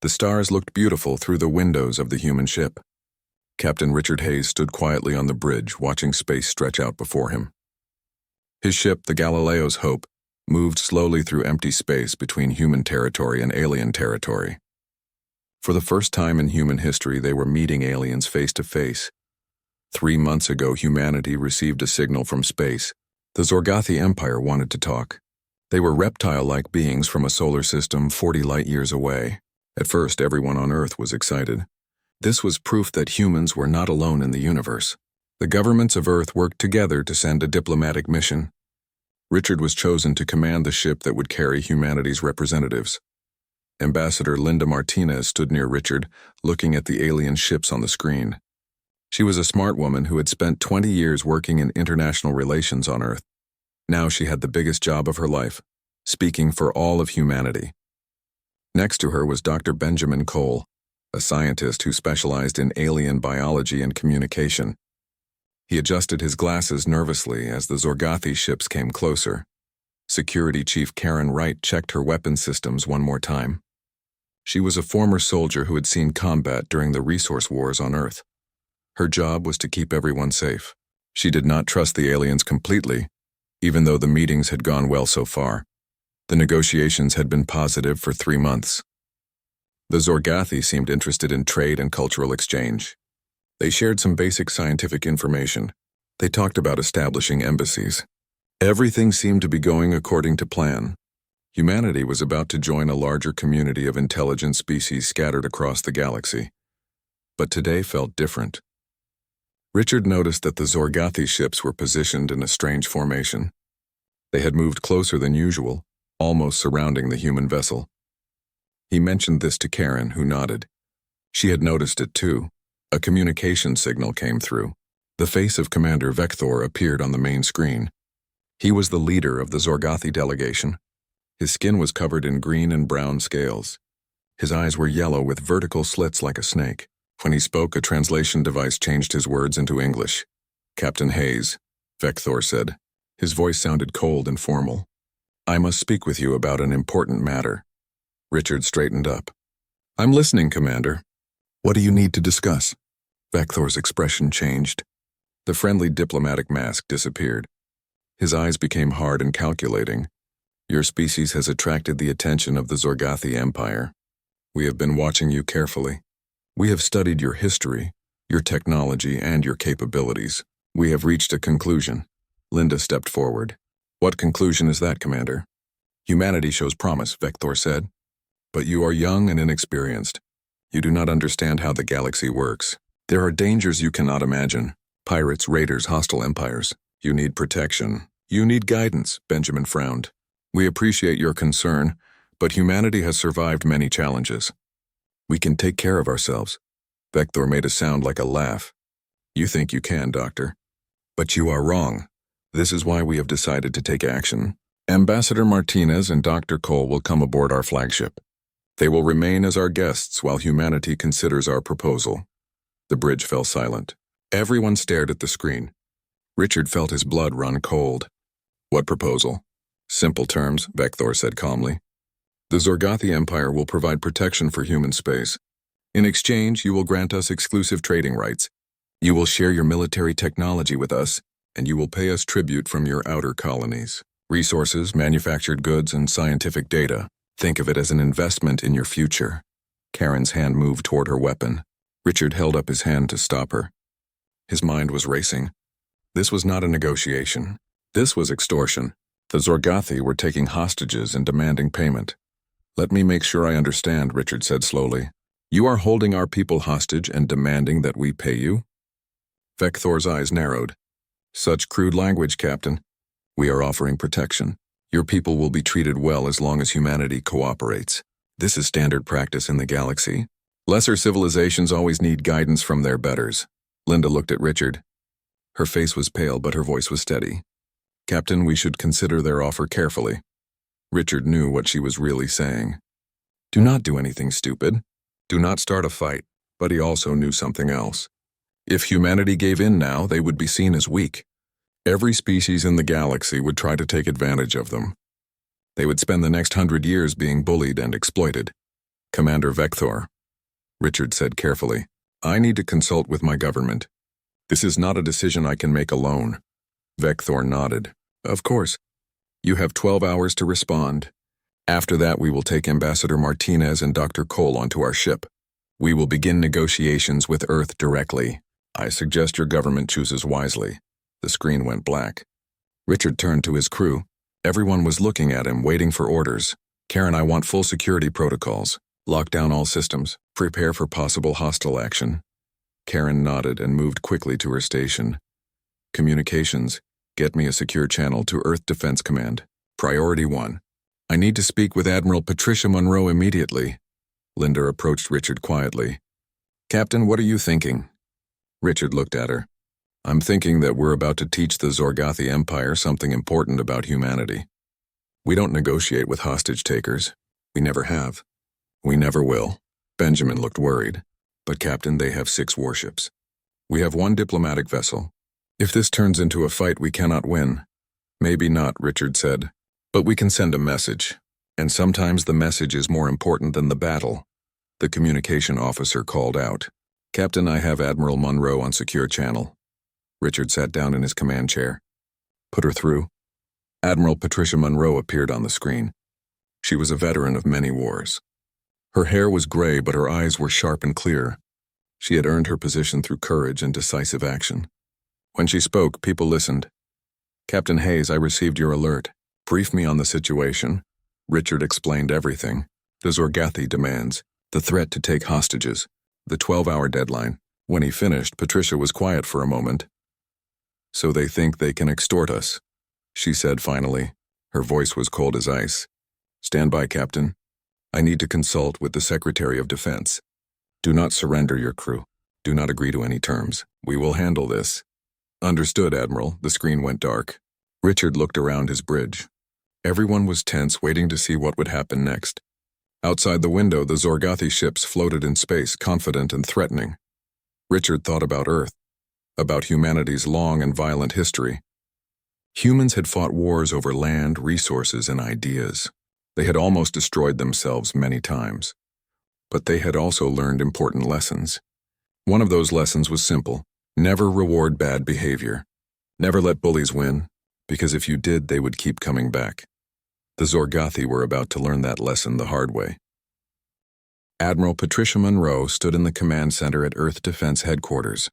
The stars looked beautiful through the windows of the human ship. Captain Richard Hayes stood quietly on the bridge, watching space stretch out before him. His ship, the Galileo's Hope, moved slowly through empty space between human territory and alien territory. For the first time in human history, they were meeting aliens face to face. 3 months ago, humanity received a signal from space. The Zorgathi Empire wanted to talk. They were reptile-like beings from a solar system 40 light-years away. At first, everyone on Earth was excited. This was proof that humans were not alone in the universe. The governments of Earth worked together to send a diplomatic mission. Richard was chosen to command the ship that would carry humanity's representatives. Ambassador Linda Martinez stood near Richard, looking at the alien ships on the screen. She was a smart woman who had spent 20 years working in international relations on Earth. Now she had the biggest job of her life, speaking for all of humanity. Next to her was Dr. Benjamin Cole, a scientist who specialized in alien biology and communication. He adjusted his glasses nervously as the Zorgathi ships came closer. Security Chief Karen Wright checked her weapon systems one more time. She was a former soldier who had seen combat during the resource wars on Earth. Her job was to keep everyone safe. She did not trust the aliens completely, even though the meetings had gone well so far. The negotiations had been positive for 3 months. The Zorgathi seemed interested in trade and cultural exchange. They shared some basic scientific information. They talked about establishing embassies. Everything seemed to be going according to plan. Humanity was about to join a larger community of intelligent species scattered across the galaxy. But today felt different. Richard noticed that the Zorgathi ships were positioned in a strange formation. They had moved closer than usual, almost surrounding the human vessel. He mentioned this to Karen, who nodded. She had noticed it too. A communication signal came through. The face of Commander Vector appeared on the main screen. He was the leader of the Zorgathi delegation. His skin was covered in green and brown scales. His eyes were yellow with vertical slits like a snake. When he spoke, a translation device changed his words into English. "Captain Hayes," Vector said. His voice sounded cold and formal. "I must speak with you about an important matter." Richard straightened up. "I'm listening, Commander. What do you need to discuss?" Vector's expression changed. The friendly diplomatic mask disappeared. His eyes became hard and calculating. "Your species has attracted the attention of the Zorgathi Empire. We have been watching you carefully. We have studied your history, your technology, and your capabilities. We have reached a conclusion." Linda stepped forward. "What conclusion is that, Commander?" "Humanity shows promise," Vector said. "But you are young and inexperienced. You do not understand how the galaxy works. There are dangers you cannot imagine. Pirates, raiders, hostile empires. You need protection. You need guidance," Benjamin frowned. "We appreciate your concern, but humanity has survived many challenges. We can take care of ourselves." Vector made a sound like a laugh. "You think you can, Doctor. But you are wrong. This is why we have decided to take action. Ambassador Martinez and Dr. Cole will come aboard our flagship. They will remain as our guests while humanity considers our proposal." The bridge fell silent. Everyone stared at the screen. Richard felt his blood run cold. "What proposal?" "Simple terms," Vector said calmly. "The Zorgathi Empire will provide protection for human space. In exchange, you will grant us exclusive trading rights. You will share your military technology with us, and you will pay us tribute from your outer colonies. Resources, manufactured goods, and scientific data. Think of it as an investment in your future." Karen's hand moved toward her weapon. Richard held up his hand to stop her. His mind was racing. This was not a negotiation. This was extortion. The Zorgathi were taking hostages and demanding payment. "Let me make sure I understand," Richard said slowly. "You are holding our people hostage and demanding that we pay you?" Vector's eyes narrowed. "Such crude language, Captain. We are offering protection. Your people will be treated well as long as humanity cooperates. This is standard practice in the galaxy. Lesser civilizations always need guidance from their betters." Linda looked at Richard. Her face was pale, but her voice was steady. "Captain, we should consider their offer carefully." Richard knew what she was really saying. Do not do anything stupid. Do not start a fight. But he also knew something else. If humanity gave in now, they would be seen as weak. Every species in the galaxy would try to take advantage of them. They would spend the next 100 years being bullied and exploited. Commander Vector, Richard said carefully, I need to consult with my government. This is not a decision I can make alone. Vector nodded. Of course. You have 12 hours to respond. After that, we will take Ambassador Martinez and Dr. Cole onto our ship. We will begin negotiations with Earth directly. I suggest your government chooses wisely. The screen went black. Richard turned to his crew. Everyone was looking at him, waiting for orders. Karen, I want full security protocols. Lock down all systems. Prepare for possible hostile action. Karen nodded and moved quickly to her station. Communications. Get me a secure channel to Earth Defense Command. Priority 1. I need to speak with Admiral Patricia Monroe immediately. Linda approached Richard quietly. Captain, what are you thinking? Richard looked at her. I'm thinking that we're about to teach the Zorgothi Empire something important about humanity. We don't negotiate with hostage takers. We never have. We never will. Benjamin looked worried. But Captain, they have 6 warships. We have 1 diplomatic vessel. If this turns into a fight, we cannot win. Maybe not, Richard said. But we can send a message. And sometimes the message is more important than the battle. The communication officer called out. Captain, I have Admiral Monroe on secure channel. Richard sat down in his command chair. Put her through. Admiral Patricia Monroe appeared on the screen. She was a veteran of many wars. Her hair was gray, but her eyes were sharp and clear. She had earned her position through courage and decisive action. When she spoke, people listened. Captain Hayes, I received your alert. Brief me on the situation. Richard explained everything. The Zorgothi demands, the threat to take hostages, the 12-hour deadline. When he finished, Patricia was quiet for a moment. So they think they can extort us, she said finally. Her voice was cold as ice. Stand by, Captain. I need to consult with the Secretary of Defense. Do not surrender your crew. Do not agree to any terms. We will handle this. Understood, Admiral. The screen went dark. Richard looked around his bridge. Everyone was tense, waiting to see what would happen next. Outside the window, the Zorgothi ships floated in space, confident and threatening. Richard thought about Earth, about humanity's long and violent history. Humans had fought wars over land, resources, and ideas. They had almost destroyed themselves many times. But they had also learned important lessons. One of those lessons was simple. Never reward bad behavior. Never let bullies win, because if you did, they would keep coming back. The Zorgothi were about to learn that lesson the hard way. Admiral Patricia Monroe stood in the command center at Earth Defense Headquarters.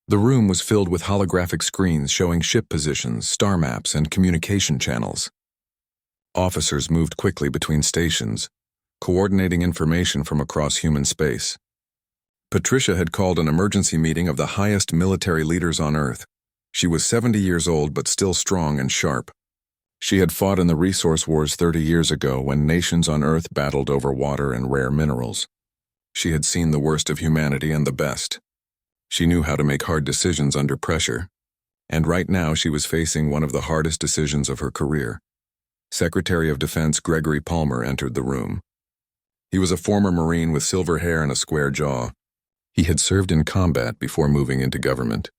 The room was filled with holographic screens showing ship positions, star maps, and communication channels. Officers moved quickly between stations, coordinating information from across human space. Patricia had called an emergency meeting of the highest military leaders on Earth. She was 70 years old but still strong and sharp. She had fought in the resource wars 30 years ago when nations on Earth battled over water and rare minerals. She had seen the worst of humanity and the best. She knew how to make hard decisions under pressure. And right now she was facing one of the hardest decisions of her career. Secretary of Defense Gregory Palmer entered the room. He was a former Marine with silver hair and a square jaw. He had served in combat before moving into government.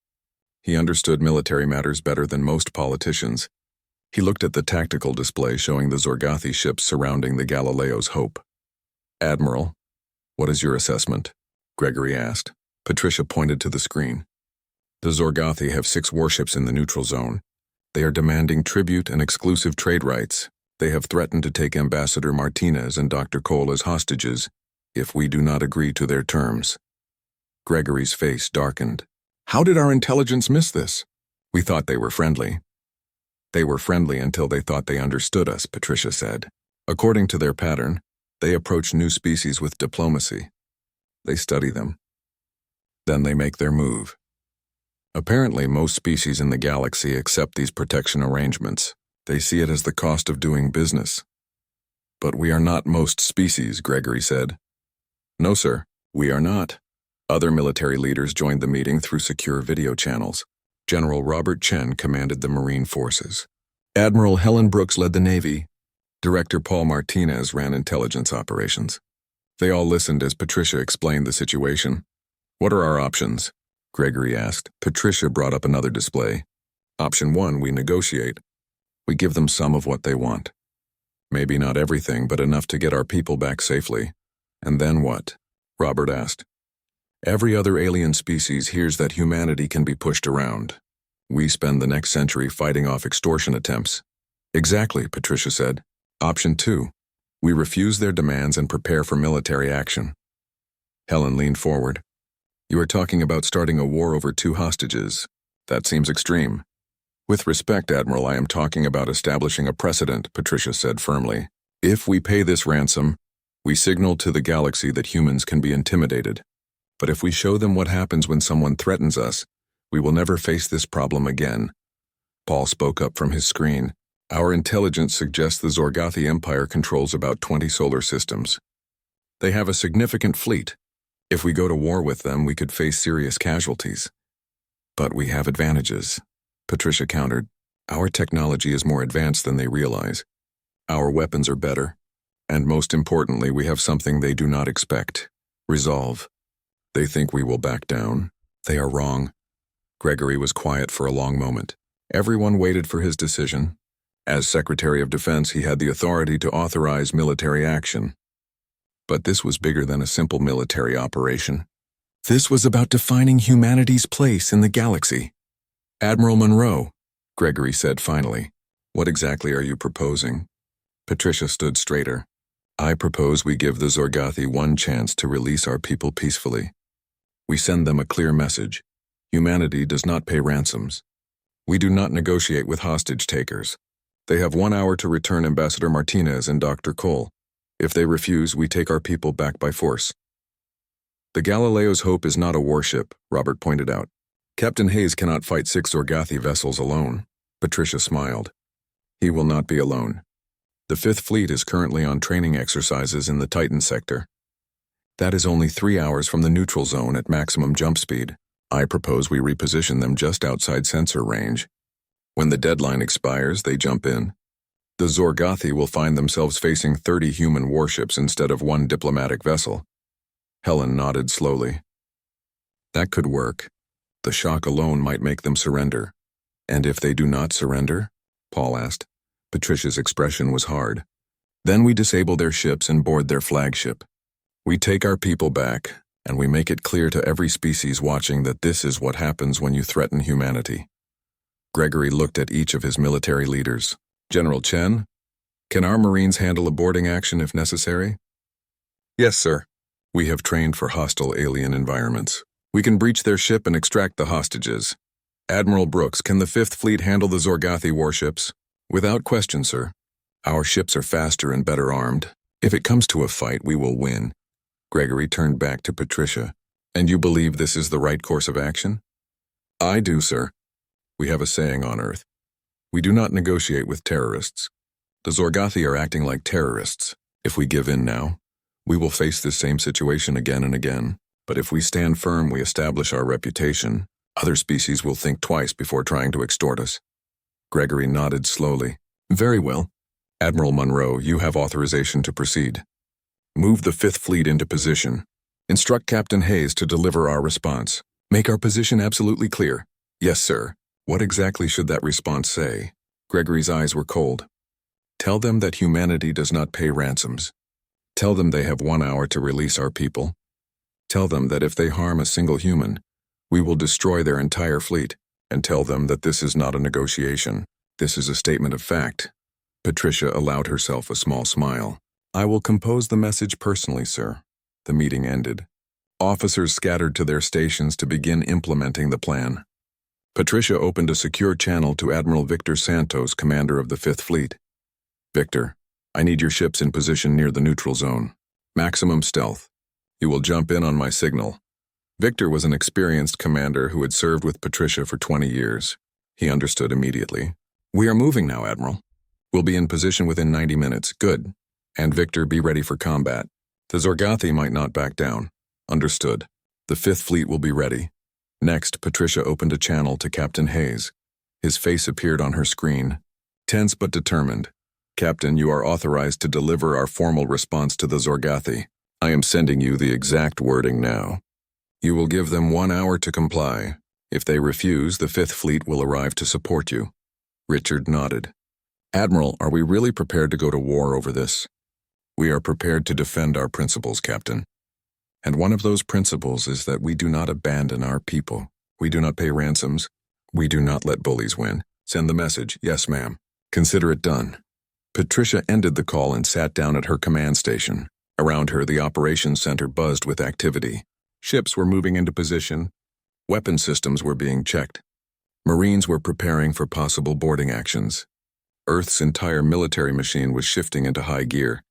He understood military matters better than most politicians. He looked at the tactical display showing the Zorgothi ships surrounding the Galileo's Hope. Admiral, what is your assessment? Gregory asked. Patricia pointed to the screen. The Zorgothi have 6 warships in the neutral zone. They are demanding tribute and exclusive trade rights. They have threatened to take Ambassador Martinez and Dr. Cole as hostages if we do not agree to their terms. Gregory's face darkened. How did our intelligence miss this? We thought they were friendly. They were friendly until they thought they understood us, Patricia said. According to their pattern, they approach new species with diplomacy. They study them. Then they make their move. Apparently, most species in the galaxy accept these protection arrangements. They see it as the cost of doing business. But we are not most species, Gregory said. No, sir, we are not. Other military leaders joined the meeting through secure video channels. General Robert Chen commanded the Marine Forces. Admiral Helen Brooks led the Navy. Director Paul Martinez ran intelligence operations. They all listened as Patricia explained the situation. What are our options? Gregory asked. Patricia brought up another display. Option 1, we negotiate. We give them some of what they want. Maybe not everything, but enough to get our people back safely. And then what? Robert asked. Every other alien species hears that humanity can be pushed around. We spend the next century fighting off extortion attempts. Exactly, Patricia said. Option 2. We refuse their demands and prepare for military action. Helen leaned forward. You are talking about starting a war over 2 hostages. That seems extreme. With respect, Admiral, I am talking about establishing a precedent, Patricia said firmly. If we pay this ransom, we signal to the galaxy that humans can be intimidated. But if we show them what happens when someone threatens us, we will never face this problem again. Paul spoke up from his screen. Our intelligence suggests the Zorgathi Empire controls about 20 solar systems. They have a significant fleet. If we go to war with them, we could face serious casualties. But we have advantages, Patricia countered. Our technology is more advanced than they realize. Our weapons are better. And most importantly, we have something they do not expect. Resolve. They think we will back down. They are wrong. Gregory was quiet for a long moment. Everyone waited for his decision. As Secretary of Defense, he had the authority to authorize military action. But this was bigger than a simple military operation. This was about defining humanity's place in the galaxy. Admiral Monroe, Gregory said finally, what exactly are you proposing? Patricia stood straighter. I propose we give the Zorgathi one chance to release our people peacefully. We send them a clear message. Humanity does not pay ransoms. We do not negotiate with hostage takers. They have 1 hour to return Ambassador Martinez and Dr. Cole. If they refuse, we take our people back by force. The Galileo's hope is not a warship, Robert pointed out. Captain Hayes cannot fight 6 Zorgathi vessels alone. Patricia smiled. He will not be alone. The 5th Fleet is currently on training exercises in the Titan sector. That is only 3 hours from the neutral zone at maximum jump speed. I propose we reposition them just outside sensor range. When the deadline expires, they jump in. The Zorgathi will find themselves facing 30 human warships instead of 1 diplomatic vessel. Helen nodded slowly. That could work. The shock alone might make them surrender. And if they do not surrender? Paul asked. Patricia's expression was hard. Then we disable their ships and board their flagship. We take our people back, and we make it clear to every species watching that this is what happens when you threaten humanity. Gregory looked at each of his military leaders. General Chen, can our Marines handle a boarding action if necessary? Yes, sir. We have trained for hostile alien environments. We can breach their ship and extract the hostages. Admiral Brooks, can the 5th Fleet handle the Zorgathi warships? Without question, sir. Our ships are faster and better armed. If it comes to a fight, we will win. Gregory turned back to Patricia. And you believe this is the right course of action? I do, sir. We have a saying on Earth. We do not negotiate with terrorists. The Zorgathi are acting like terrorists. If we give in now, we will face this same situation again and again. But if we stand firm, we establish our reputation. Other species will think twice before trying to extort us. Gregory nodded slowly. Very well. Admiral Monroe, you have authorization to proceed. Move the 5th Fleet into position. Instruct Captain Hayes to deliver our response. Make our position absolutely clear. Yes, sir. What exactly should that response say? Gregory's eyes were cold. Tell them that humanity does not pay ransoms. Tell them they have 1 hour to release our people. Tell them that if they harm a single human, we will destroy their entire fleet. And tell them that this is not a negotiation. This is a statement of fact. Patricia allowed herself a small smile. I will compose the message personally, sir. The meeting ended. Officers scattered to their stations to begin implementing the plan. Patricia opened a secure channel to Admiral Victor Santos, commander of the 5th Fleet. Victor, I need your ships in position near the neutral zone. Maximum stealth. You will jump in on my signal. Victor was an experienced commander who had served with Patricia for 20 years. He understood immediately. We are moving now, Admiral. We'll be in position within 90 minutes. Good. And Victor, be ready for combat. The Zorgathi might not back down. Understood. The 5th Fleet will be ready. Next, Patricia opened a channel to Captain Hayes. His face appeared on her screen. Tense but determined. Captain, you are authorized to deliver our formal response to the Zorgathi. I am sending you the exact wording now. You will give them 1 hour to comply. If they refuse, the 5th Fleet will arrive to support you. Richard nodded. Admiral, are we really prepared to go to war over this? We are prepared to defend our principles, Captain. And one of those principles is that we do not abandon our people. We do not pay ransoms. We do not let bullies win. Send the message. Yes, ma'am. Consider it done. Patricia ended the call and sat down at her command station. Around her, the operations center buzzed with activity. Ships were moving into position. Weapon systems were being checked. Marines were preparing for possible boarding actions. Earth's entire military machine was shifting into high gear.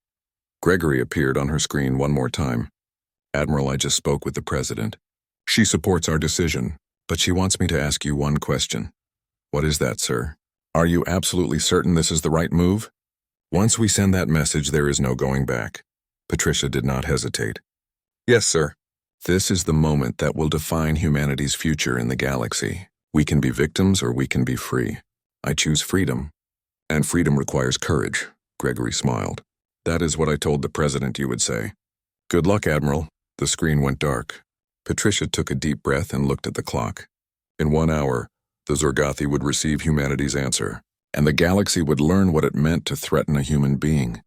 Gregory appeared on her screen one more time. Admiral, I just spoke with the President. She supports our decision, but she wants me to ask you one question. What is that, sir? Are you absolutely certain this is the right move? Once we send that message, there is no going back. Patricia did not hesitate. Yes, sir. This is the moment that will define humanity's future in the galaxy. We can be victims or we can be free. I choose freedom. And freedom requires courage, Gregory smiled. That is what I told the President you would say. Good luck, Admiral. The screen went dark. Patricia took a deep breath and looked at the clock. In 1 hour, the Zorgothi would receive humanity's answer, and the galaxy would learn what it meant to threaten a human being.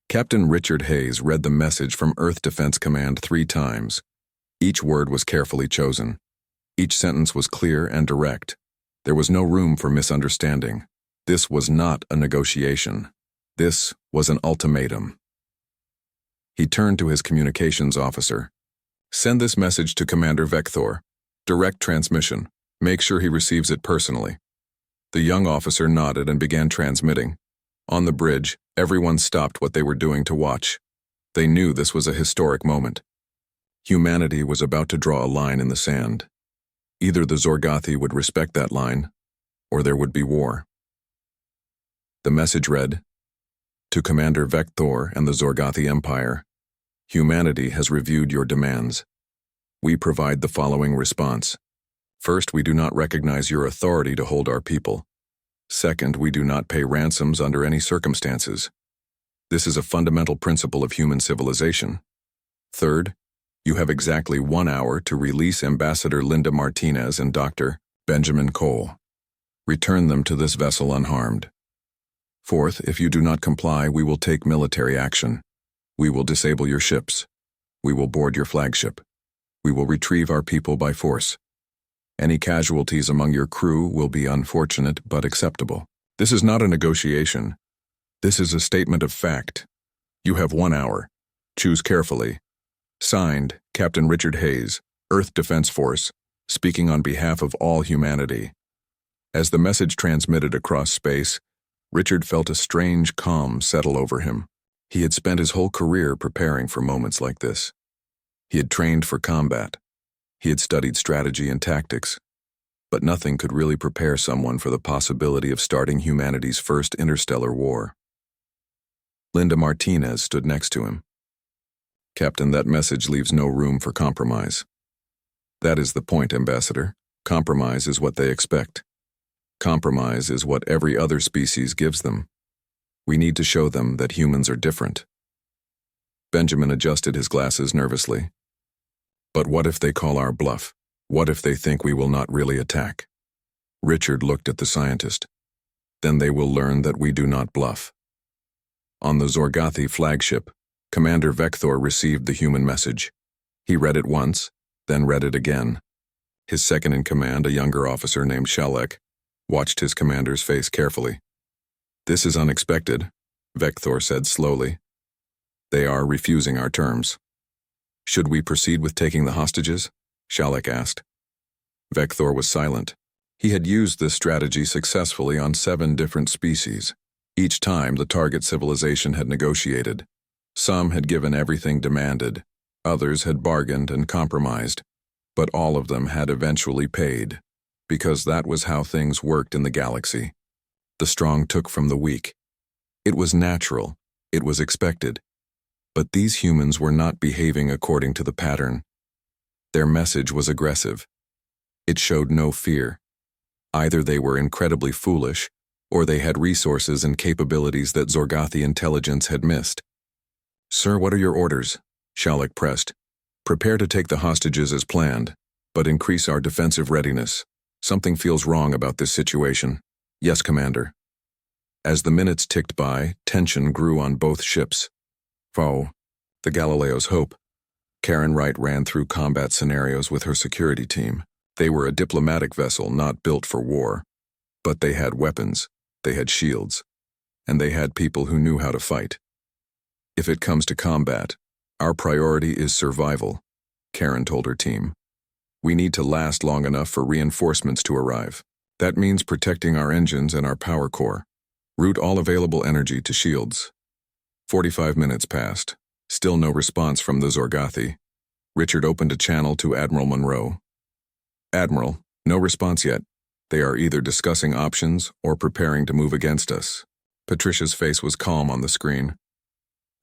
Captain Richard Hayes read the message from Earth Defense Command 3 times. Each word was carefully chosen. Each sentence was clear and direct. There was no room for misunderstanding. This was not a negotiation. This was an ultimatum. He turned to his communications officer. Send this message to Commander Vector. Direct transmission. Make sure he receives it personally. The young officer nodded and began transmitting. On the bridge, everyone stopped what they were doing to watch. They knew this was a historic moment. Humanity was about to draw a line in the sand. Either the Zorgothi would respect that line, or there would be war. The message read, To Commander Vector and the Zorgothi Empire, humanity has reviewed your demands. We provide the following response. First, we do not recognize your authority to hold our people. Second, we do not pay ransoms under any circumstances. This is a fundamental principle of human civilization. Third, you have exactly 1 hour to release Ambassador Linda Martinez and Dr. Benjamin Cole. Return them to this vessel unharmed. Fourth, if you do not comply, we will take military action. We will disable your ships. We will board your flagship. We will retrieve our people by force. Any casualties among your crew will be unfortunate but acceptable. This is not a negotiation. This is a statement of fact. You have 1 hour. Choose carefully. Signed, Captain Richard Hayes, Earth Defense Force, speaking on behalf of all humanity. As the message transmitted across space, Richard felt a strange calm settle over him. He had spent his whole career preparing for moments like this. He had trained for combat. He had studied strategy and tactics. But nothing could really prepare someone for the possibility of starting humanity's first interstellar war. Linda Martinez stood next to him. Captain, that message leaves no room for compromise. That is the point, Ambassador. Compromise is what they expect. Compromise is what every other species gives them. We need to show them that humans are different. Benjamin adjusted his glasses nervously. But what if they call our bluff? What if they think we will not really attack? Richard looked at the scientist. Then they will learn that we do not bluff. On the Zorgothi flagship, Commander Vector received the human message. He read it once, then read it again. His second-in-command, a younger officer named Shalek, watched his commander's face carefully. This is unexpected, Vector said slowly. They are refusing our terms. Should we proceed with taking the hostages? Shalek asked. Vector was silent. He had used this strategy successfully on 7 different species. Each time the target civilization had negotiated. Some had given everything demanded. Others had bargained and compromised. But all of them had eventually paid. Because that was how things worked in the galaxy. The strong took from the weak. It was natural. It was expected. But these humans were not behaving according to the pattern. Their message was aggressive. It showed no fear. Either they were incredibly foolish, or they had resources and capabilities that Zorgothi intelligence had missed. Sir, what are your orders? Shalek pressed. Prepare to take the hostages as planned, but increase our defensive readiness. Something feels wrong about this situation. Yes, Commander. As the minutes ticked by, tension grew on both ships. Foe, the Galileo's hope. Karen Wright ran through combat scenarios with her security team. They were a diplomatic vessel not built for war. But they had weapons, they had shields, and they had people who knew how to fight. If it comes to combat, our priority is survival, Karen told her team. We need to last long enough for reinforcements to arrive. That means protecting our engines and our power core. Route all available energy to shields. 45 minutes passed. Still no response from the Zorgothi. Richard opened a channel to Admiral Monroe. Admiral, no response yet. They are either discussing options or preparing to move against us. Patricia's face was calm on the screen.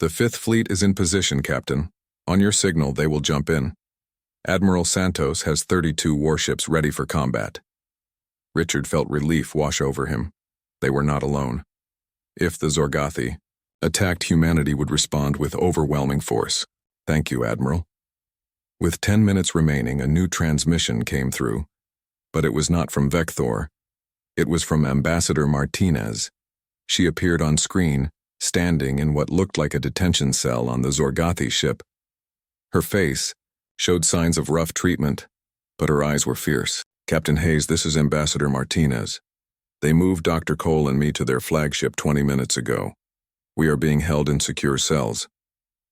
The Fifth Fleet is in position, Captain. On your signal, they will jump in. Admiral Santos has 32 warships ready for combat. Richard felt relief wash over him. They were not alone. If the Zorgothi attacked, humanity would respond with overwhelming force. Thank you, Admiral. With 10 minutes remaining, a new transmission came through. But it was not from Vector. It was from Ambassador Martinez. She appeared on screen, standing in what looked like a detention cell on the Zorgothi ship. Her face showed signs of rough treatment, but her eyes were fierce. Captain Hayes, this is Ambassador Martinez. They moved Dr. Cole and me to their flagship 20 minutes ago. We are being held in secure cells.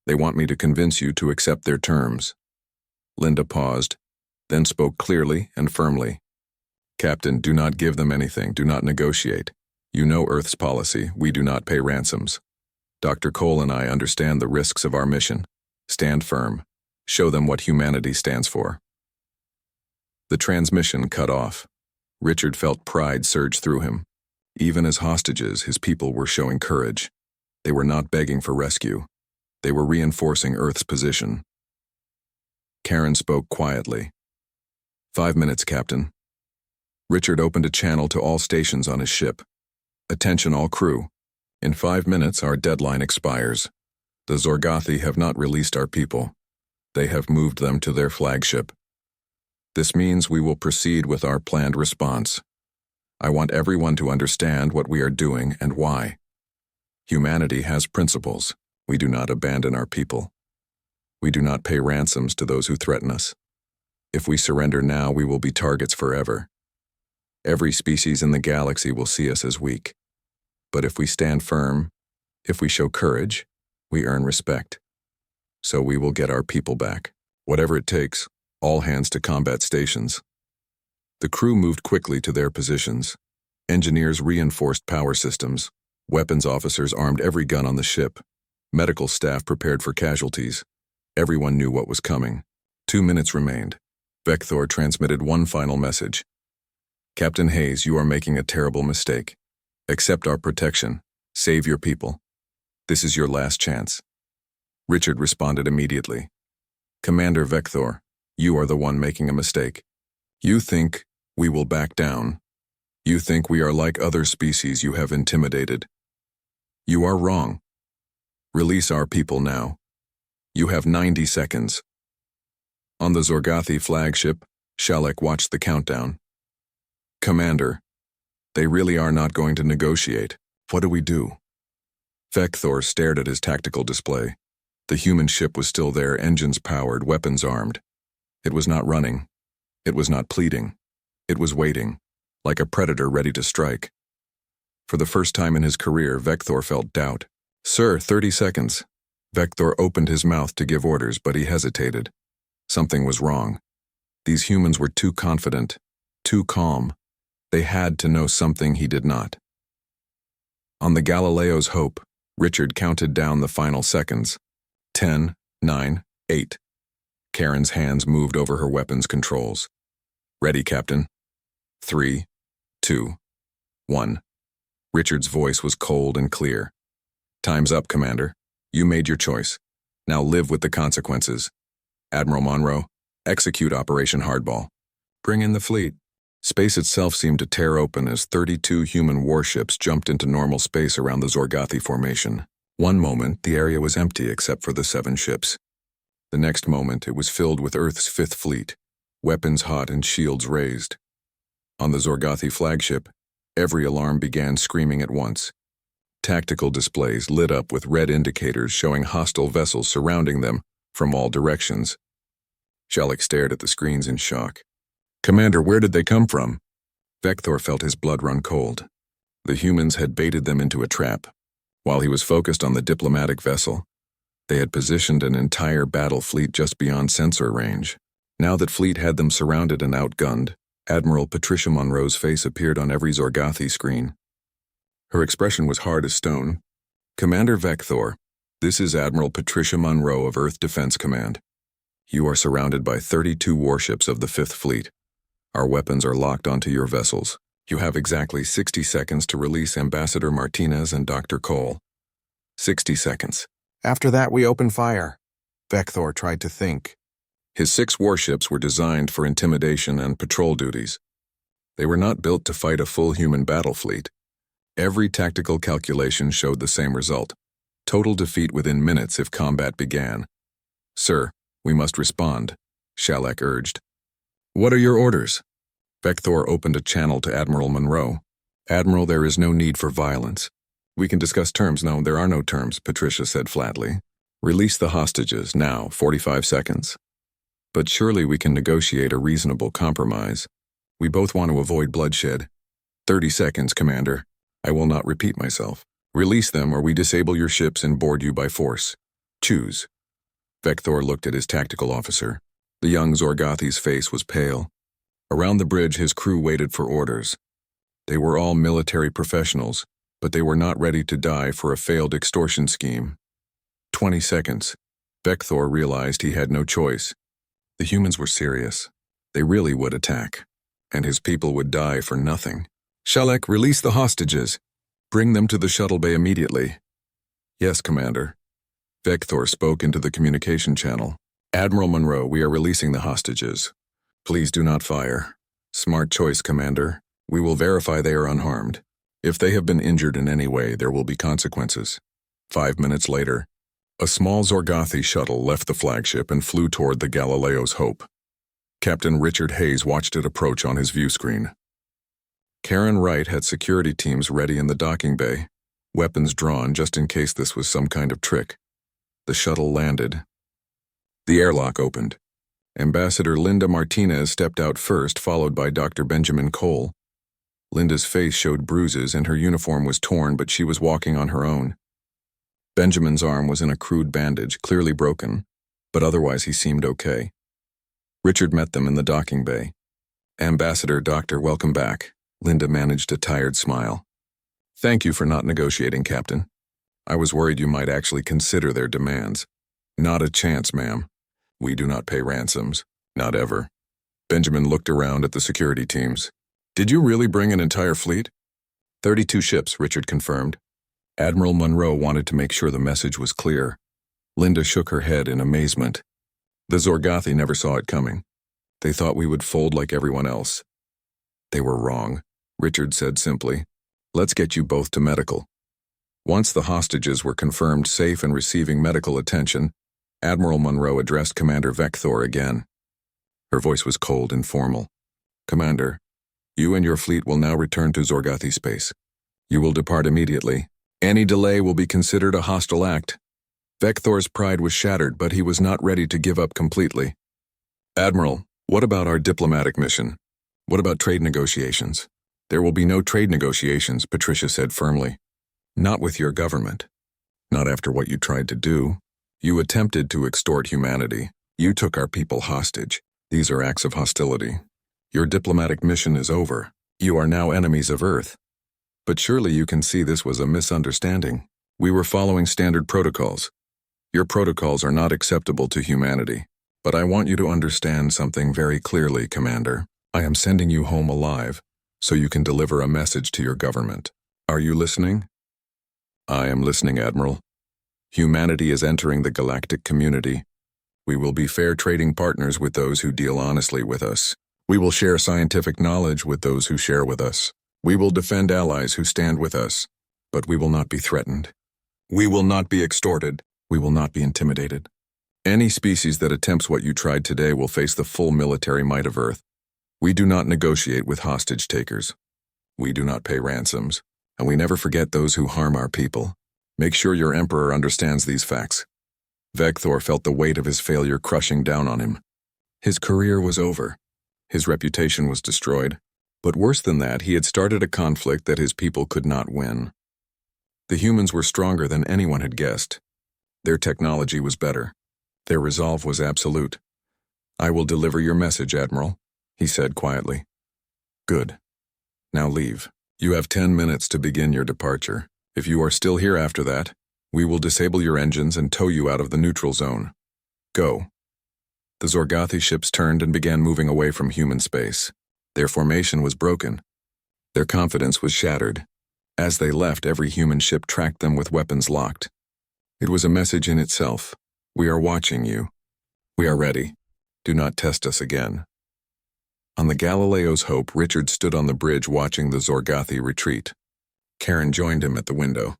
They want me to convince you to accept their terms. Linda paused, then spoke clearly and firmly. Captain, do not give them anything, do not negotiate. You know Earth's policy, we do not pay ransoms. Dr. Cole and I understand the risks of our mission. Stand firm. Show them what humanity stands for. The transmission cut off. Richard felt pride surge through him. Even as hostages, his people were showing courage. They were not begging for rescue. They were reinforcing Earth's position. Karen spoke quietly. 5 minutes, Captain. Richard opened a channel to all stations on his ship. Attention all crew. In 5 minutes, our deadline expires. The Zorgothi have not released our people. They have moved them to their flagship. This means we will proceed with our planned response. I want everyone to understand what we are doing and why. Humanity has principles. We do not abandon our people. We do not pay ransoms to those who threaten us. If we surrender now, we will be targets forever. Every species in the galaxy will see us as weak. But if we stand firm, if we show courage, we earn respect. So we will get our people back. Whatever it takes, all hands to combat stations. The crew moved quickly to their positions. Engineers reinforced power systems. Weapons officers armed every gun on the ship. Medical staff prepared for casualties. Everyone knew what was coming. 2 minutes remained. Vector transmitted one final message. Captain Hayes, you are making a terrible mistake. Accept our protection. Save your people. This is your last chance. Richard responded immediately. Commander Vector, you are the one making a mistake. You think we will back down. You think we are like other species you have intimidated. You are wrong. Release our people now. You have 90 seconds. On the Zorgothi flagship, Shalek watched the countdown. Commander, they really are not going to negotiate. What do we do? Vector stared at his tactical display. The human ship was still there, engines powered, weapons armed. It was not running. It was not pleading. It was waiting, like a predator ready to strike. For the first time in his career, Vector felt doubt. Sir, 30 seconds. Vector opened his mouth to give orders, but he hesitated. Something was wrong. These humans were too confident, too calm. They had to know something he did not. On the Galileo's hope, Richard counted down the final seconds. 10, 9, 8. Karen's hands moved over her weapons controls. Ready, Captain. 3, 2, 1. Richard's voice was cold and clear. Time's up, Commander. You made your choice. Now live with the consequences. Admiral Monroe, execute Operation Hardball. Bring in the fleet. Space itself seemed to tear open as 32 human warships jumped into normal space around the Zorgothi formation. One moment, the area was empty except for the 7 ships. The next moment, it was filled with Earth's Fifth Fleet, weapons hot and shields raised. On the Zorgothi flagship, every alarm began screaming at once. Tactical displays lit up with red indicators showing hostile vessels surrounding them from all directions. Shalek stared at the screens in shock. "Commander, where did they come from?" Vector felt his blood run cold. The humans had baited them into a trap. While he was focused on the diplomatic vessel, they had positioned an entire battle fleet just beyond sensor range. Now that fleet had them surrounded and outgunned, Admiral Patricia Monroe's face appeared on every Zorgathi screen. Her expression was hard as stone. "Commander Vector, this is Admiral Patricia Monroe of Earth Defense Command. You are surrounded by 32 warships of the 5th Fleet. Our weapons are locked onto your vessels. You have exactly 60 seconds to release Ambassador Martinez and Dr. Cole. 60 seconds. After that, we open fire." Vector tried to think. His 6 warships were designed for intimidation and patrol duties. They were not built to fight a full human battle fleet. Every tactical calculation showed the same result: total defeat within minutes if combat began. "Sir, we must respond," Shalek urged. "What are your orders?" Vector opened a channel to Admiral Monroe. "Admiral, there is no need for violence. We can discuss terms." "No, there are no terms," Patricia said flatly. "Release the hostages, now, 45 seconds. But surely we can negotiate a reasonable compromise. We both want to avoid bloodshed." 30 seconds, Commander. I will not repeat myself. Release them or we disable your ships and board you by force. Choose." Vector looked at his tactical officer. The young Zorgathi's face was pale. Around the bridge, his crew waited for orders. They were all military professionals, but they were not ready to die for a failed extortion scheme. 20 seconds. Vector realized he had no choice. The humans were serious. They really would attack, and his people would die for nothing. "Shalek, release the hostages. Bring them to the shuttle bay immediately." "Yes, Commander." Vector spoke into the communication channel. "Admiral Monroe, we are releasing the hostages. Please do not fire." "Smart choice, Commander. We will verify they are unharmed. If they have been injured in any way, there will be consequences." 5 minutes later, a small Zorgathi shuttle left the flagship and flew toward the Galileo's Hope. Captain Richard Hayes watched it approach on his view screen. Karen Wright had security teams ready in the docking bay, weapons drawn just in case this was some kind of trick. The shuttle landed. The airlock opened. Ambassador Linda Martinez stepped out first, followed by Dr. Benjamin Cole. Linda's face showed bruises and her uniform was torn, but she was walking on her own. Benjamin's arm was in a crude bandage, clearly broken, but otherwise he seemed okay. Richard met them in the docking bay. "Ambassador, Doctor, welcome back." Linda managed a tired smile. "Thank you for not negotiating, Captain. I was worried you might actually consider their demands." "Not a chance, ma'am. We do not pay ransoms. Not ever." Benjamin looked around at the security teams. "Did you really bring an entire fleet?" 32 ships, Richard confirmed. Admiral Monroe wanted to make sure the message was clear. Linda shook her head in amazement. The Zorgathi never saw it coming. They thought we would fold like everyone else. They were wrong, Richard said simply. "Let's get you both to medical." Once the hostages were confirmed safe and receiving medical attention, Admiral Monroe addressed Commander Vector again. Her voice was cold and formal. "Commander, you and your fleet will now return to Zorgathi space. You will depart immediately. Any delay will be considered a hostile act." Vector's pride was shattered, but he was not ready to give up completely. "Admiral, what about our diplomatic mission? What about trade negotiations?" "There will be no trade negotiations," Patricia said firmly. "Not with your government. Not after what you tried to do. You attempted to extort humanity. You took our people hostage. These are acts of hostility. Your diplomatic mission is over. You are now enemies of Earth. But surely you can see this was a misunderstanding. We were following standard protocols. Your protocols are not acceptable to humanity. But I want you to understand something very clearly, Commander. I am sending you home alive, so you can deliver a message to your government. Are you listening?" "I am listening, Admiral. Humanity is entering the galactic community. We will be fair trading partners with those who deal honestly with us. We will share scientific knowledge with those who share with us. We will defend allies who stand with us, but we will not be threatened. We will not be extorted. We will not be intimidated. Any species that attempts what you tried today will face the full military might of Earth. We do not negotiate with hostage takers. We do not pay ransoms. and we never forget those who harm our people. Make sure your Emperor understands these facts." Vector felt the weight of his failure crushing down on him. His career was over. His reputation was destroyed. But worse than that, he had started a conflict that his people could not win. The humans were stronger than anyone had guessed. Their technology was better. Their resolve was absolute. "I will deliver your message, Admiral," he said quietly. "Good. Now leave. You have 10 minutes to begin your departure. If you are still here after that, we will disable your engines and tow you out of the neutral zone. Go." The Zorgothi ships turned and began moving away from human space. Their formation was broken. Their confidence was shattered. As they left, every human ship tracked them with weapons locked. It was a message in itself. "We are watching you. We are ready. Do not test us again." On the Galileo's Hope, Richard stood on the bridge watching the Zorgothi retreat. Karen joined him at the window.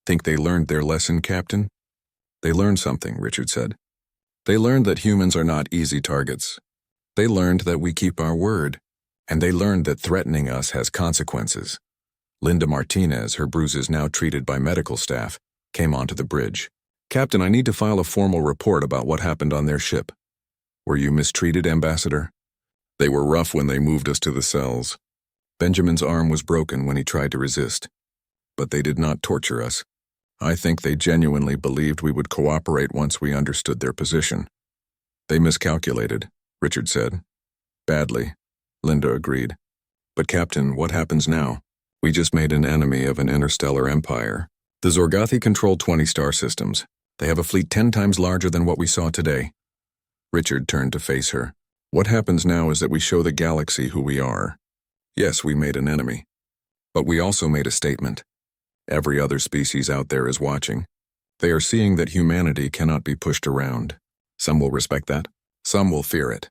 "Think they learned their lesson, Captain?" "They learned something," Richard said. "They learned that humans are not easy targets. They learned that we keep our word. And they learned that threatening us has consequences." Linda Martinez, her bruises now treated by medical staff, came onto the bridge. "Captain, I need to file a formal report about what happened on their ship." "Were you mistreated, Ambassador?" "They were rough when they moved us to the cells. Benjamin's arm was broken when he tried to resist. But they did not torture us. I think they genuinely believed we would cooperate once we understood their position." "They miscalculated," Richard said. "Badly," Linda agreed. "But Captain, what happens now? We just made an enemy of an interstellar empire. The Zorgothi control 20 star systems. They have a fleet 10 times larger than what we saw today." Richard turned to face her. "What happens now is that we show the galaxy who we are. Yes, we made an enemy. But we also made a statement. Every other species out there is watching. They are seeing that humanity cannot be pushed around. Some will respect that. Some will fear it.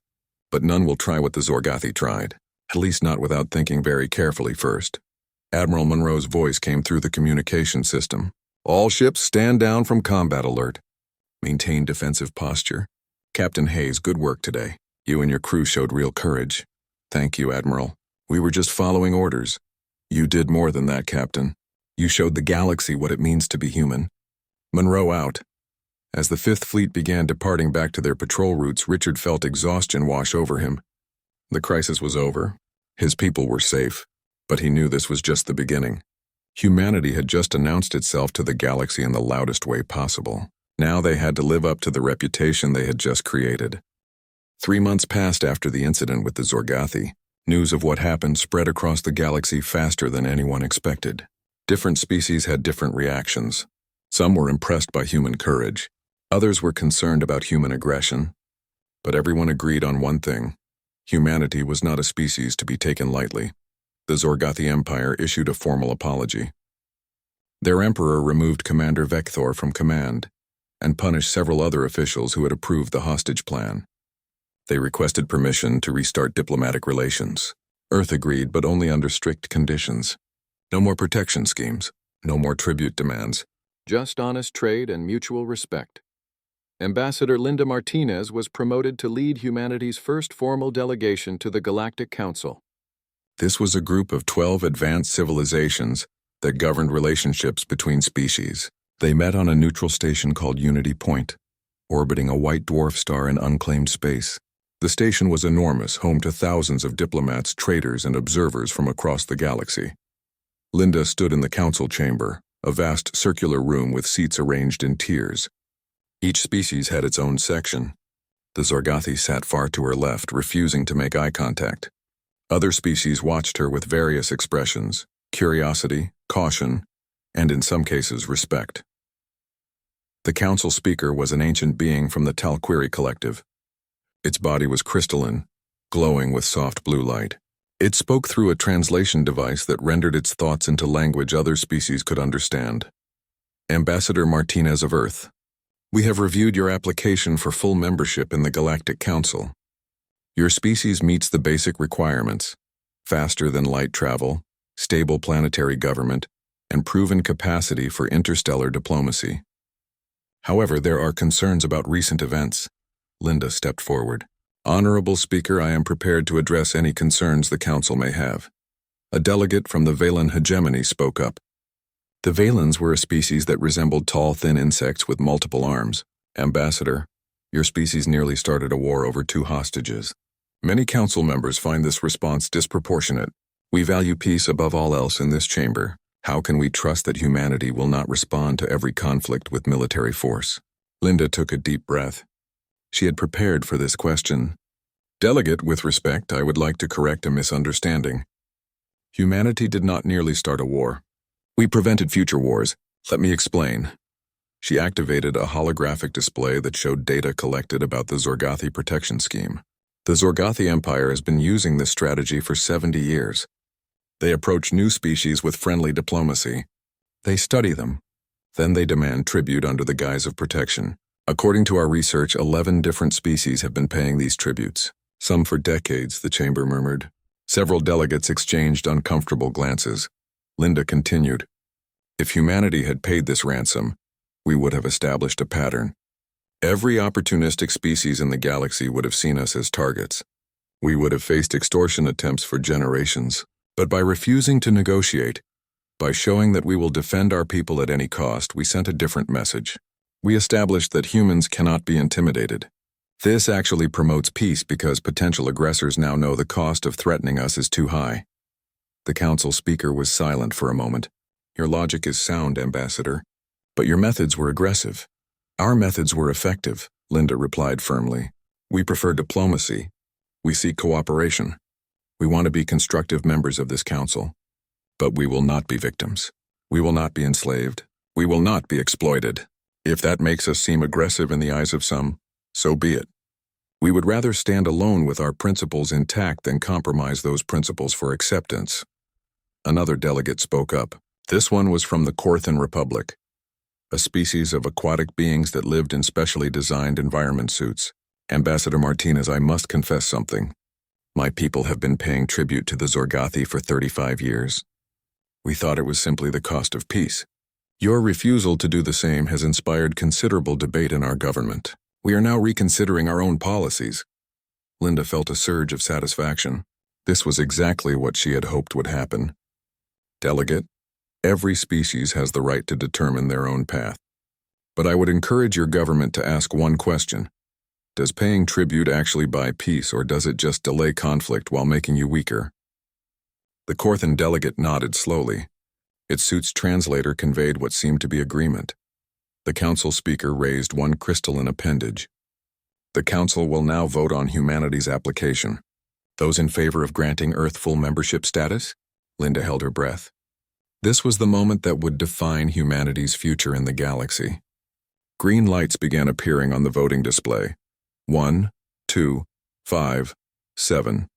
But none will try what the Zorgothi tried, at least not without thinking very carefully first." Admiral Monroe's voice came through the communication system. "All ships stand down from combat alert. Maintain defensive posture. Captain Hayes, good work today. You and your crew showed real courage." "Thank you, Admiral. We were just following orders." "You did more than that, Captain. You showed the galaxy what it means to be human." Monroe out. As the Fifth Fleet began departing back to their patrol routes, Richard felt exhaustion wash over him. The crisis was over. His people were safe. But he knew this was just the beginning. Humanity had just announced itself to the galaxy in the loudest way possible. Now they had to live up to the reputation they had just created. 3 months passed after the incident with the Zorgothi. News of what happened spread across the galaxy faster than anyone expected. Different species had different reactions. Some were impressed by human courage. Others were concerned about human aggression. But everyone agreed on one thing. Humanity was not a species to be taken lightly. The Zorgothi Empire issued a formal apology. Their emperor removed Commander Vector from command and punished several other officials who had approved the hostage plan. They requested permission to restart diplomatic relations. Earth agreed, but only under strict conditions. No more protection schemes, no more tribute demands. Just honest trade and mutual respect. Ambassador Linda Martinez was promoted to lead humanity's first formal delegation to the Galactic Council. This was a group of 12 advanced civilizations that governed relationships between species. They met on a neutral station called Unity Point, orbiting a white dwarf star in unclaimed space. The station was enormous, home to thousands of diplomats, traders, and observers from across the galaxy. Linda stood in the council chamber, a vast circular room with seats arranged in tiers. Each species had its own section. The Zorgothi sat far to her left, refusing to make eye contact. Other species watched her with various expressions: curiosity, caution, and in some cases, respect. The council speaker was an ancient being from the Talquiri collective. Its body was crystalline, glowing with soft blue light. It spoke through a translation device that rendered its thoughts into language other species could understand. Ambassador Martinez of Earth, we have reviewed your application for full membership in the Galactic Council. Your species meets the basic requirements: faster than light travel, stable planetary government, and proven capacity for interstellar diplomacy. However, there are concerns about recent events. Linda stepped forward. Honorable Speaker, I am prepared to address any concerns the Council may have. A delegate from the Valen hegemony spoke up. The Valens were a species that resembled tall, thin insects with multiple arms. Ambassador, your species nearly started a war over 2 hostages. Many council members find this response disproportionate. We value peace above all else in this chamber. How can we trust that humanity will not respond to every conflict with military force? Linda took a deep breath. She had prepared for this question. Delegate, with respect, I would like to correct a misunderstanding. Humanity did not nearly start a war. We prevented future wars. Let me explain. She activated a holographic display that showed data collected about the Zorgothi protection scheme. The Zorgothi Empire has been using this strategy for 70 years. They approach new species with friendly diplomacy. They study them. Then they demand tribute under the guise of protection. According to our research, 11 different species have been paying these tributes. Some for decades, the chamber murmured. Several delegates exchanged uncomfortable glances. Linda continued. If humanity had paid this ransom, we would have established a pattern. Every opportunistic species in the galaxy would have seen us as targets. We would have faced extortion attempts for generations. But by refusing to negotiate, by showing that we will defend our people at any cost, we sent a different message. We established that humans cannot be intimidated. This actually promotes peace because potential aggressors now know the cost of threatening us is too high. The council speaker was silent for a moment. Your logic is sound, Ambassador, but your methods were aggressive. Our methods were effective, Linda replied firmly. We prefer diplomacy. We seek cooperation. We want to be constructive members of this council. But we will not be victims. We will not be enslaved. We will not be exploited. If that makes us seem aggressive in the eyes of some, so be it. We would rather stand alone with our principles intact than compromise those principles for acceptance. Another delegate spoke up. This one was from the Korthan Republic, a species of aquatic beings that lived in specially designed environment suits. Ambassador Martinez, I must confess something. My people have been paying tribute to the Zorgothi for 35 years. We thought it was simply the cost of peace. Your refusal to do the same has inspired considerable debate in our government. We are now reconsidering our own policies. Linda felt a surge of satisfaction. This was exactly what she had hoped would happen. Delegate, every species has the right to determine their own path. But I would encourage your government to ask one question. Does paying tribute actually buy peace, or does it just delay conflict while making you weaker? The Korthan delegate nodded slowly. Its suit's translator conveyed what seemed to be agreement. The council speaker raised one crystalline appendage. The council will now vote on humanity's application. Those in favor of granting Earth full membership status? Linda held her breath. This was the moment that would define humanity's future in the galaxy. Green lights began appearing on the voting display. 1, 2, 5, 7.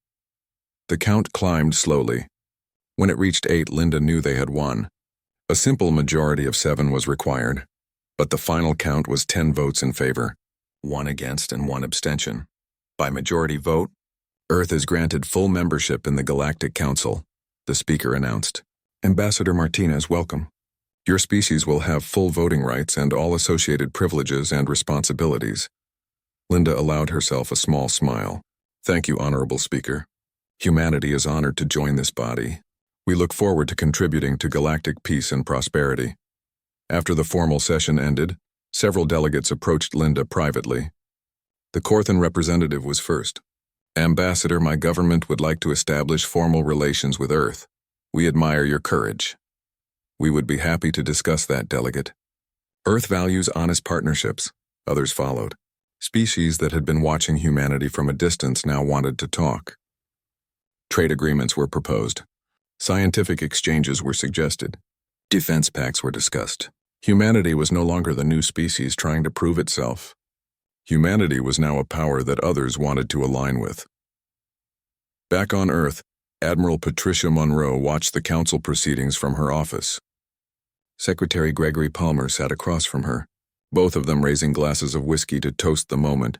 The count climbed slowly. When it reached 8, Linda knew they had won. A simple majority of 7 was required. But the final count was 10 votes in favor, 1 against and 1 abstention. By majority vote, Earth is granted full membership in the Galactic Council, the speaker announced. Ambassador Martinez, welcome. Your species will have full voting rights and all associated privileges and responsibilities. Linda allowed herself a small smile. Thank you, Honorable Speaker. Humanity is honored to join this body. We look forward to contributing to galactic peace and prosperity. After the formal session ended, several delegates approached Linda privately. The Korthan representative was first. Ambassador, my government would like to establish formal relations with Earth. We admire your courage. We would be happy to discuss that, delegate. Earth values honest partnerships. Others followed. Species that had been watching humanity from a distance now wanted to talk. Trade agreements were proposed. Scientific exchanges were suggested. Defense pacts were discussed. Humanity was no longer the new species trying to prove itself. Humanity was now a power that others wanted to align with. Back on Earth, Admiral Patricia Monroe watched the council proceedings from her office. Secretary Gregory Palmer sat across from her, both of them raising glasses of whiskey to toast the moment.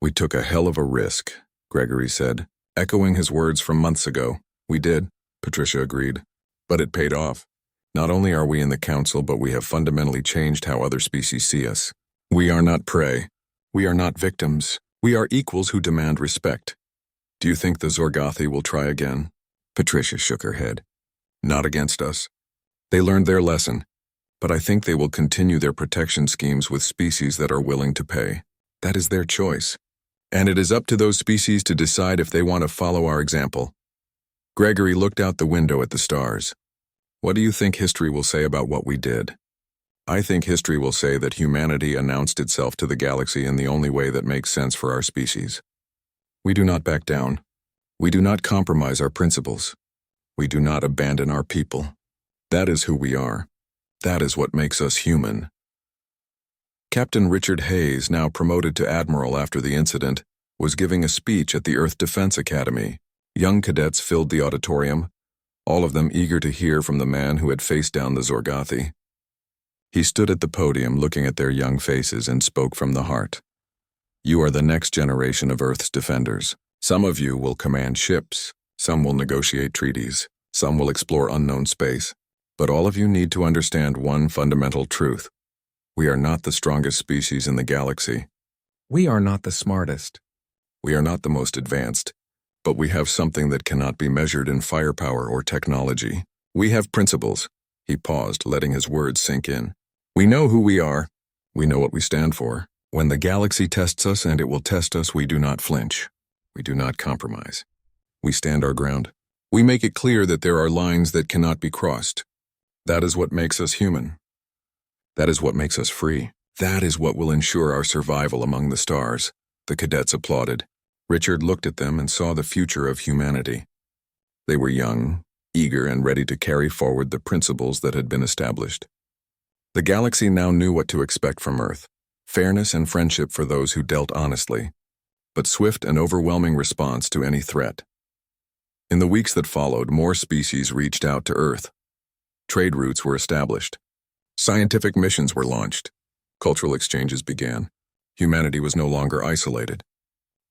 We took a hell of a risk, Gregory said, echoing his words from months ago. We did, Patricia agreed, but it paid off. Not only are we in the council, but we have fundamentally changed how other species see us. We are not prey. We are not victims. We are equals who demand respect. Do you think the Zorgothi will try again? Patricia shook her head. not against us. They learned their lesson, but I think they will continue their protection schemes with species that are willing to pay. That is their choice. And it is up to those species to decide if they want to follow our example. Gregory looked out the window at the stars. What do you think history will say about what we did? I think history will say that humanity announced itself to the galaxy in the only way that makes sense for our species. We do not back down. We do not compromise our principles. We do not abandon our people. That is who we are. That is what makes us human. Captain Richard Hayes, now promoted to admiral after the incident, was giving a speech at the Earth Defense Academy. Young cadets filled the auditorium, all of them eager to hear from the man who had faced down the Zorgothi. He stood at the podium looking at their young faces and spoke from the heart. You are the next generation of Earth's defenders. Some of you will command ships, some will negotiate treaties, some will explore unknown space, but all of you need to understand one fundamental truth. We are not the strongest species in the galaxy. We are not the smartest. We are not the most advanced, but we have something that cannot be measured in firepower or technology. We have principles. He paused, letting his words sink in. We know who we are. We know what we stand for. When the galaxy tests us, and it will test us, we do not flinch. We do not compromise. We stand our ground. We make it clear that there are lines that cannot be crossed. That is what makes us human. That is what makes us free. That is what will ensure our survival among the stars. The cadets applauded. Richard looked at them and saw the future of humanity. They were young, eager, and ready to carry forward the principles that had been established. The galaxy now knew what to expect from Earth: fairness and friendship for those who dealt honestly, but swift and overwhelming response to any threat. In the weeks that followed, more species reached out to Earth. Trade routes were established. Scientific missions were launched. Cultural exchanges began. Humanity was no longer isolated.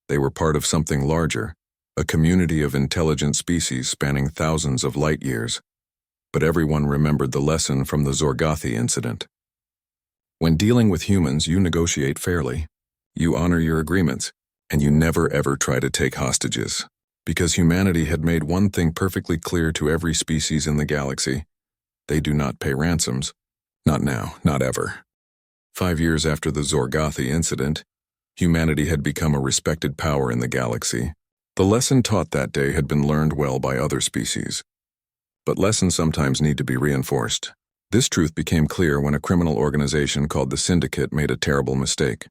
They were part of something larger, a community of intelligent species spanning thousands of light years. But everyone remembered the lesson from the Zorgothi incident. When dealing with humans, you negotiate fairly. You honor your agreements, and you never ever try to take hostages. Because humanity had made one thing perfectly clear to every species in the galaxy: they do not pay ransoms. Not now, not ever. 5 years after the Zorgothi incident, humanity had become a respected power in the galaxy. The lesson taught that day had been learned well by other species. But lessons sometimes need to be reinforced. This truth became clear when a criminal organization called the Syndicate made a terrible mistake.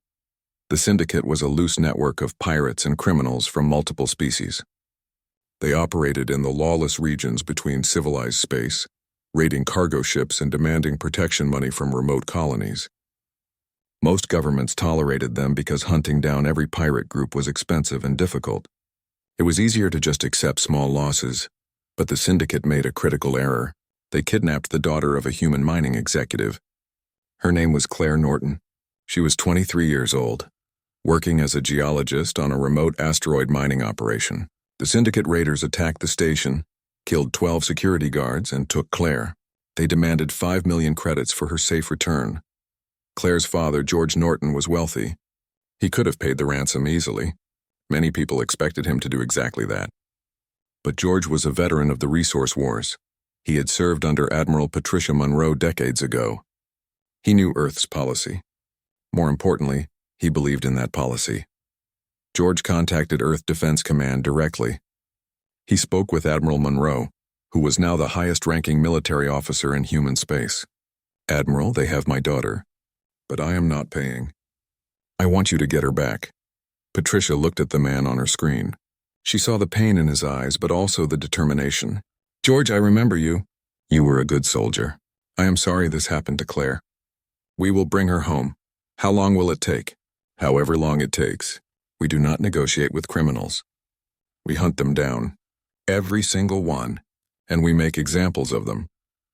The Syndicate was a loose network of pirates and criminals from multiple species. They operated in the lawless regions between civilized space, raiding cargo ships and demanding protection money from remote colonies. Most governments tolerated them because hunting down every pirate group was expensive and difficult. It was easier to just accept small losses, but the Syndicate made a critical error. They kidnapped the daughter of a human mining executive. Her name was Claire Norton. She was 23 years old, working as a geologist on a remote asteroid mining operation. The Syndicate raiders attacked the station, killed 12 security guards, and took Claire. They demanded 5 million credits for her safe return. Claire's father, George Norton, was wealthy. He could have paid the ransom easily. Many people expected him to do exactly that. But George was a veteran of the resource wars. He had served under Admiral Patricia Monroe decades ago. He knew Earth's policy. More importantly, he believed in that policy. George contacted Earth Defense Command directly. He spoke with Admiral Monroe, who was now the highest-ranking military officer in human space. Admiral, they have my daughter, but I am not paying. I want you to get her back. Patricia looked at the man on her screen. She saw the pain in his eyes, but also the determination. George, I remember you. You were a good soldier. I am sorry this happened to Claire. We will bring her home. How long will it take? However long it takes. We do not negotiate with criminals. We hunt them down. Every single one. And we make examples of them.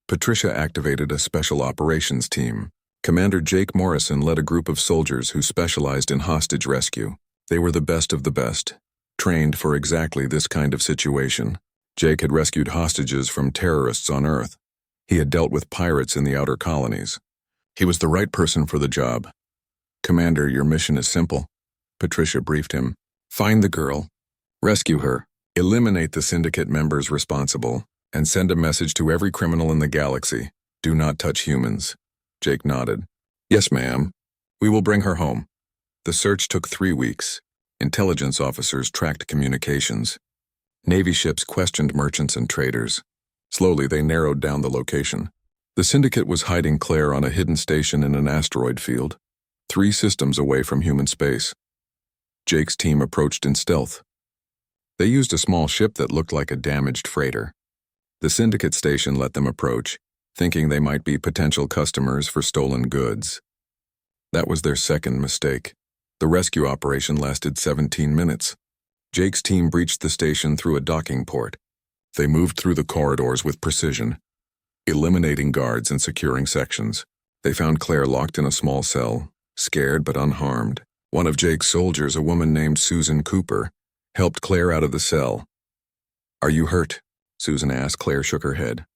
Patricia activated a special operations team. Commander Jake Morrison led a group of soldiers who specialized in hostage rescue. They were the best of the best, trained for exactly this kind of situation. Jake had rescued hostages from terrorists on Earth. He had dealt with pirates in the outer colonies. He was the right person for the job. Commander, your mission is simple. Patricia briefed him. Find the girl. Rescue her. Eliminate the Syndicate members responsible. And send a message to every criminal in the galaxy. Do not touch humans. Jake nodded. Yes, ma'am. We will bring her home. The search took 3 weeks. Intelligence officers tracked communications. Navy ships questioned merchants and traders. Slowly, they narrowed down the location. The syndicate was hiding Claire on a hidden station in an asteroid field, 3 systems away from human space. Jake's team approached in stealth. They used a small ship that looked like a damaged freighter. The syndicate station let them approach, thinking they might be potential customers for stolen goods. That was their second mistake. The rescue operation lasted 17 minutes. Jake's team breached the station through a docking port. They moved through the corridors with precision, eliminating guards and securing sections. They found Claire locked in a small cell, scared but unharmed. One of Jake's soldiers, a woman named Susan Cooper, helped Claire out of the cell. Are you hurt? Susan asked. Claire shook her head.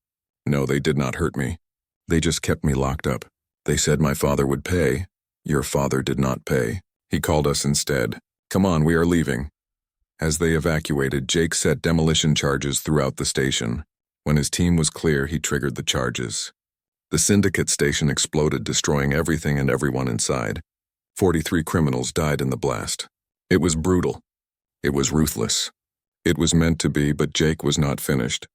No, they did not hurt me. They just kept me locked up. They said my father would pay. Your father did not pay. He called us instead. Come on, we are leaving. As they evacuated, Jake set demolition charges throughout the station. When his team was clear, he triggered the charges. The syndicate station exploded, destroying everything and everyone inside. 43 criminals died in the blast. It was brutal. It was ruthless. It was meant to be, but Jake was not finished.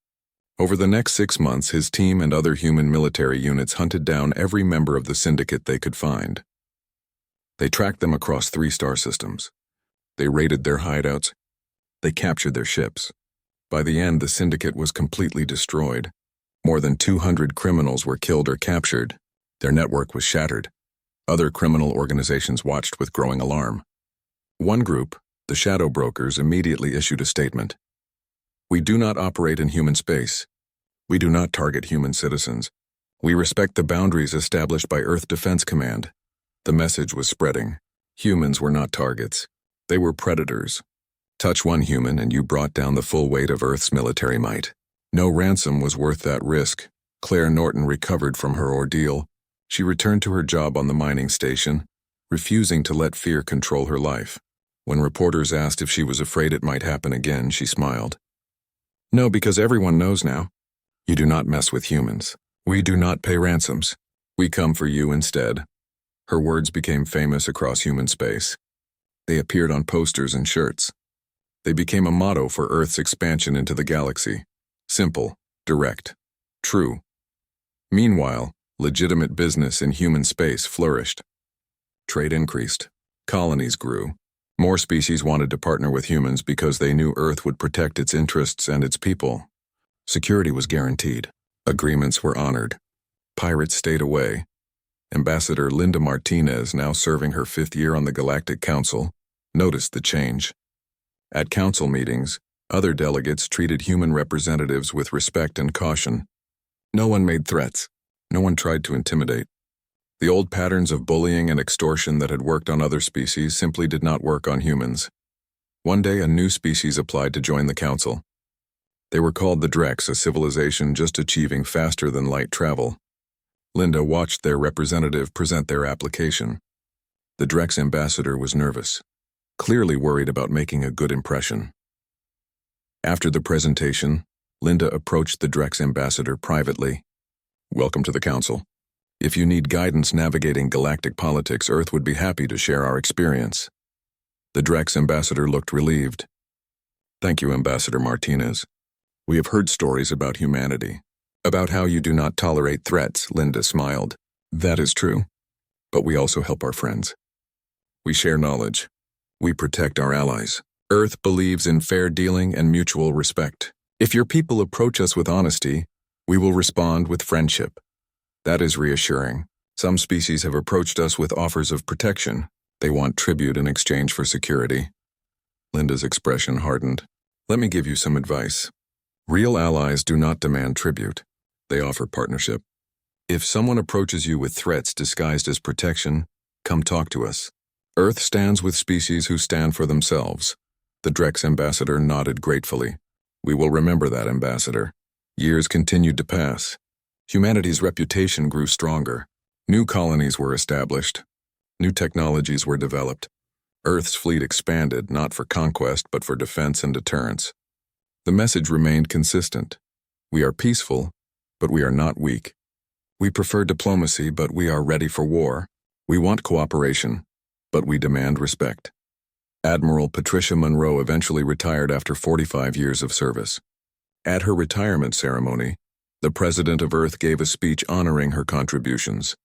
Over the next 6 months, his team and other human military units hunted down every member of the syndicate they could find. They tracked them across 3 star systems. They raided their hideouts. They captured their ships. By the end, the syndicate was completely destroyed. More than 200 criminals were killed or captured. Their network was shattered. Other criminal organizations watched with growing alarm. One group, the Shadow Brokers, immediately issued a statement. We do not operate in human space. We do not target human citizens. We respect the boundaries established by Earth Defense Command. The message was spreading. Humans were not targets. They were predators. Touch one human and you brought down the full weight of Earth's military might. No ransom was worth that risk. Claire Norton recovered from her ordeal. She returned to her job on the mining station, refusing to let fear control her life. When reporters asked if she was afraid it might happen again, she smiled. No, because everyone knows now. You do not mess with humans. We do not pay ransoms. We come for you instead. Her words became famous across human space. They appeared on posters and shirts. They became a motto for Earth's expansion into the galaxy. Simple, direct, true. Meanwhile, legitimate business in human space flourished. Trade increased. Colonies grew. More species wanted to partner with humans because they knew Earth would protect its interests and its people. Security was guaranteed. Agreements were honored. Pirates stayed away. Ambassador Linda Martinez, now serving her 5th year on the Galactic Council, noticed the change. At council meetings, other delegates treated human representatives with respect and caution. No one made threats. No one tried to intimidate. The old patterns of bullying and extortion that had worked on other species simply did not work on humans. One day, a new species applied to join the council. They were called the Drex, a civilization just achieving faster-than-light travel. Linda watched their representative present their application. The Drex ambassador was nervous, clearly worried about making a good impression. After the presentation, Linda approached the Drex ambassador privately. Welcome to the council. If you need guidance navigating galactic politics, Earth would be happy to share our experience. The Drex ambassador looked relieved. Thank you, Ambassador Martinez. We have heard stories about humanity, about how you do not tolerate threats. Linda smiled. That is true. But we also help our friends. We share knowledge. We protect our allies. Earth believes in fair dealing and mutual respect. If your people approach us with honesty, we will respond with friendship. That is reassuring. Some species have approached us with offers of protection. They want tribute in exchange for security. Linda's expression hardened. Let me give you some advice. Real allies do not demand tribute. They offer partnership. If someone approaches you with threats disguised as protection, come talk to us. Earth stands with species who stand for themselves. The Drex ambassador nodded gratefully. We will remember that, Ambassador. Years continued to pass. Humanity's reputation grew stronger. New colonies were established. New technologies were developed. Earth's fleet expanded, not for conquest, but for defense and deterrence. The message remained consistent. We are peaceful, but we are not weak. We prefer diplomacy, but we are ready for war. We want cooperation, but we demand respect. Admiral Patricia Monroe eventually retired after 45 years of service. At her retirement ceremony, the President of Earth gave a speech honoring her contributions.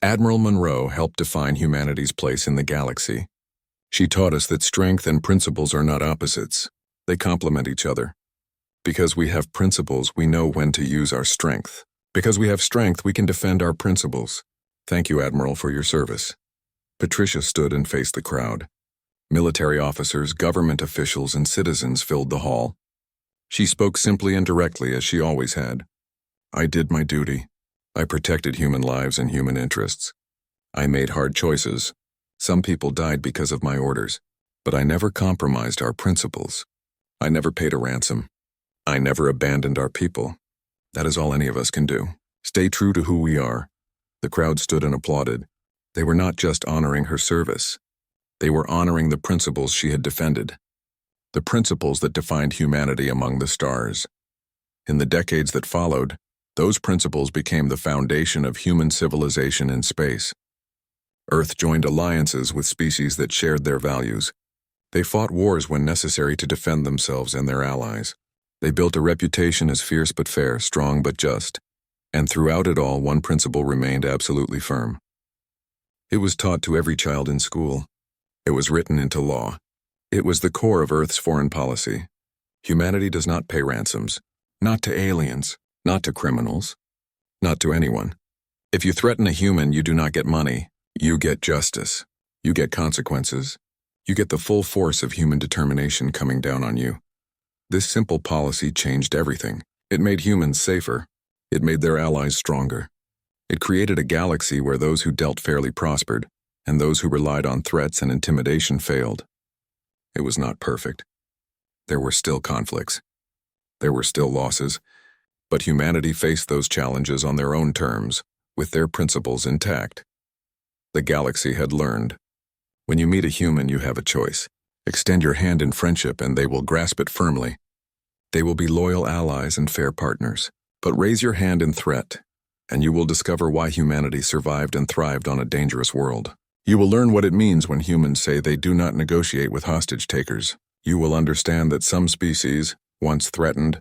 Admiral Monroe helped define humanity's place in the galaxy. She taught us that strength and principles are not opposites. They complement each other. Because we have principles, we know when to use our strength. Because we have strength, we can defend our principles. Thank you, Admiral, for your service. Patricia stood and faced the crowd. Military officers, government officials, and citizens filled the hall. She spoke simply and directly, as she always had. I did my duty. I protected human lives and human interests. I made hard choices. Some people died because of my orders, but I never compromised our principles. I never paid a ransom. I never abandoned our people. That is all any of us can do. Stay true to who we are. The crowd stood and applauded. They were not just honoring her service. They were honoring the principles she had defended. The principles that defined humanity among the stars. In the decades that followed, those principles became the foundation of human civilization in space. Earth joined alliances with species that shared their values. They fought wars when necessary to defend themselves and their allies. They built a reputation as fierce but fair, strong but just. And throughout it all, one principle remained absolutely firm. It was taught to every child in school. It was written into law. It was the core of Earth's foreign policy. Humanity does not pay ransoms. Not to aliens. Not to criminals. Not to anyone. If you threaten a human, you do not get money. You get justice. You get consequences. You get the full force of human determination coming down on you. This simple policy changed everything. It made humans safer. It made their allies stronger. It created a galaxy where those who dealt fairly prospered, and those who relied on threats and intimidation failed. It was not perfect. There were still conflicts. There were still losses. But humanity faced those challenges on their own terms, with their principles intact. The galaxy had learned. When you meet a human, you have a choice. Extend your hand in friendship and they will grasp it firmly. They will be loyal allies and fair partners. But raise your hand in threat, and you will discover why humanity survived and thrived on a dangerous world. You will learn what it means when humans say they do not negotiate with hostage takers. You will understand that some species, once threatened,